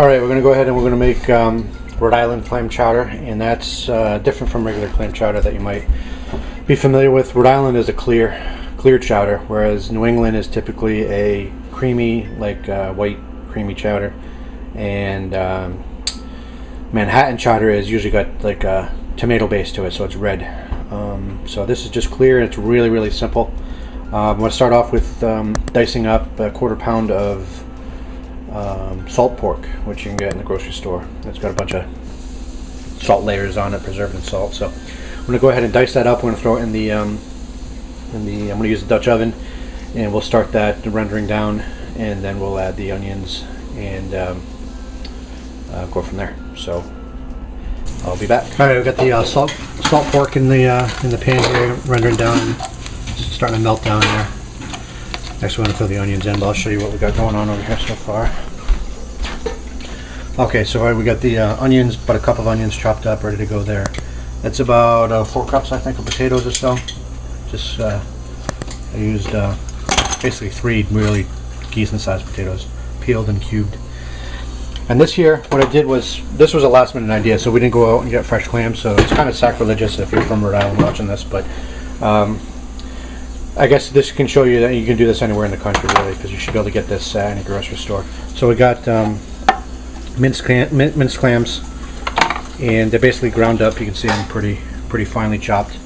Alright, we're going to go ahead and we're going to make Rhode Island clam chowder, and that's different from regular clam chowder that you might be familiar with. Rhode Island is a clear chowder, whereas New England is typically a creamy, like white creamy chowder, and Manhattan chowder is usually got like a tomato base to it, so it's red. So this is just clear, and it's really, really simple. I'm going to start off with dicing up a 1/4 pound of salt pork, which you can get in the grocery store. It's got a bunch of salt layers on it, preserved in salt. So I'm going to go ahead and dice that up. We're going to throw it in the I'm going to use the Dutch oven, and we'll start that rendering down, and then we'll add the onions and go from there. So I'll be back. All right, we've got the salt pork in the pan here, rendering down, just starting to melt down there. Next, we're going to throw the onions in, but I'll show you what we got going on over here so far. Okay, so we got the onions, about a cup of onions chopped up, ready to go there. That's about 4 cups, I think, of potatoes or so. Just I used basically 3 really decent-sized potatoes, peeled and cubed. And this here, what I did was, this was a last-minute idea, so we didn't go out and get fresh clams. So it's kind of sacrilegious if you're from Rhode Island watching this, but I guess this can show you that you can do this anywhere in the country, really, because you should be able to get this at any grocery store. So we got minced clams, and they're basically ground up. You can see them pretty finely chopped,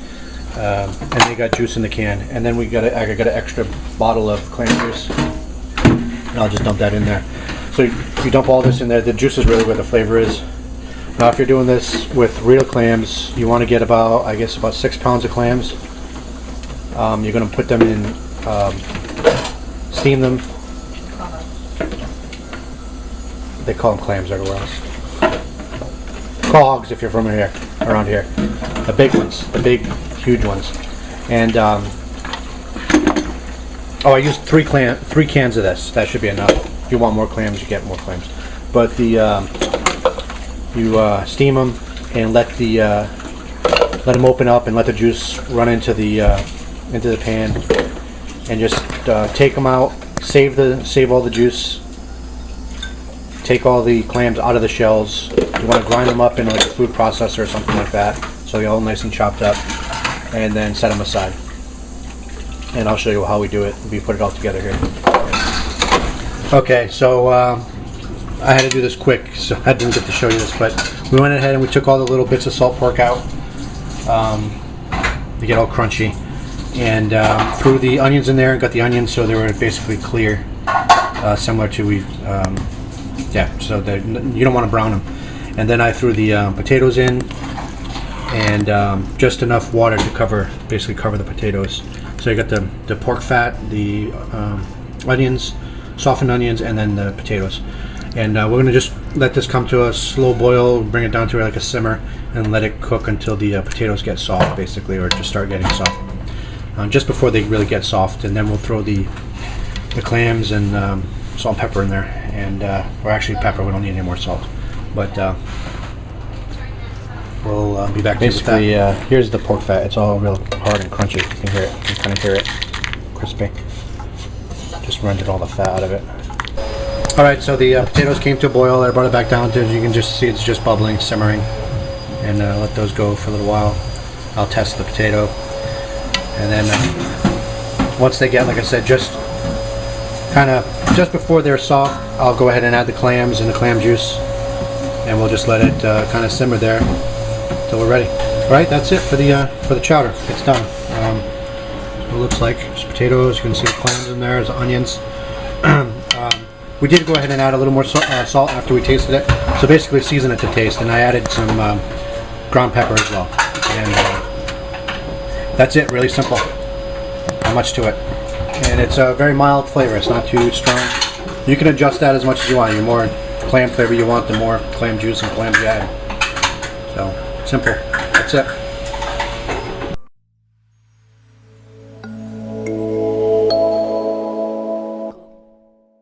and they got juice in the can. And then I got an extra bottle of clam juice, and I'll just dump that in there. So you dump all this in there. The juice is really where the flavor is. Now, if you're doing this with real clams, you want to get about 6 pounds of clams. You're going to put them in, steam them. They call them clams everywhere else. Hogs if you're from around here. The big ones, the big, huge ones. And I used 3 cans of this. That should be enough. If you want more clams, you get more clams. But you steam them and let them open up and let the juice run into the pan, and just take them out. Save all the juice. Take all the clams out of the shells. You want to grind them up in like a food processor or something like that, so they're all nice and chopped up, and then set them aside. And I'll show you how we do it. We put it all together here. Okay, so I had to do this quick, so I didn't get to show you this, but we went ahead and we took all the little bits of salt pork out to get all crunchy, and threw the onions in there and got the onions so they were basically clear, similar to so that you don't want to brown them. And then I threw the potatoes in, and just enough water to basically cover the potatoes. So you got the pork fat, the onions, softened onions, and then the potatoes. And we're going to just let this come to a slow boil, bring it down to like a simmer, and let it cook until the potatoes get soft, basically, or just start getting soft. Just before they really get soft, and then we'll throw the clams and salt and pepper in there, and or actually pepper. We don't need any more salt, but we'll be back. Basically, here's the pork fat. It's all real hard and crunchy. You can hear it. You can kind of hear it, crispy. Just rendered all the fat out of it. All right, so the potatoes came to a boil. I brought it back down to, you can just see it's just bubbling, simmering, and let those go for a little while. I'll test the potato, and then once they get, like I said, just before they're soft, I'll go ahead and add the clams and the clam juice, and we'll just let it kind of simmer there until we're ready. All right, that's it for the chowder. It's done. It looks like there's potatoes. You can see the clams in there. There's onions. We did go ahead and add a little more salt after we tasted it. So basically season it to taste, and I added some ground pepper as well. And that's it, really simple. Not much to it. And it's a very mild flavor. It's not too strong. You can adjust that as much as you want. The more clam flavor you want, the more clam juice and clams you add. So simple. That's it.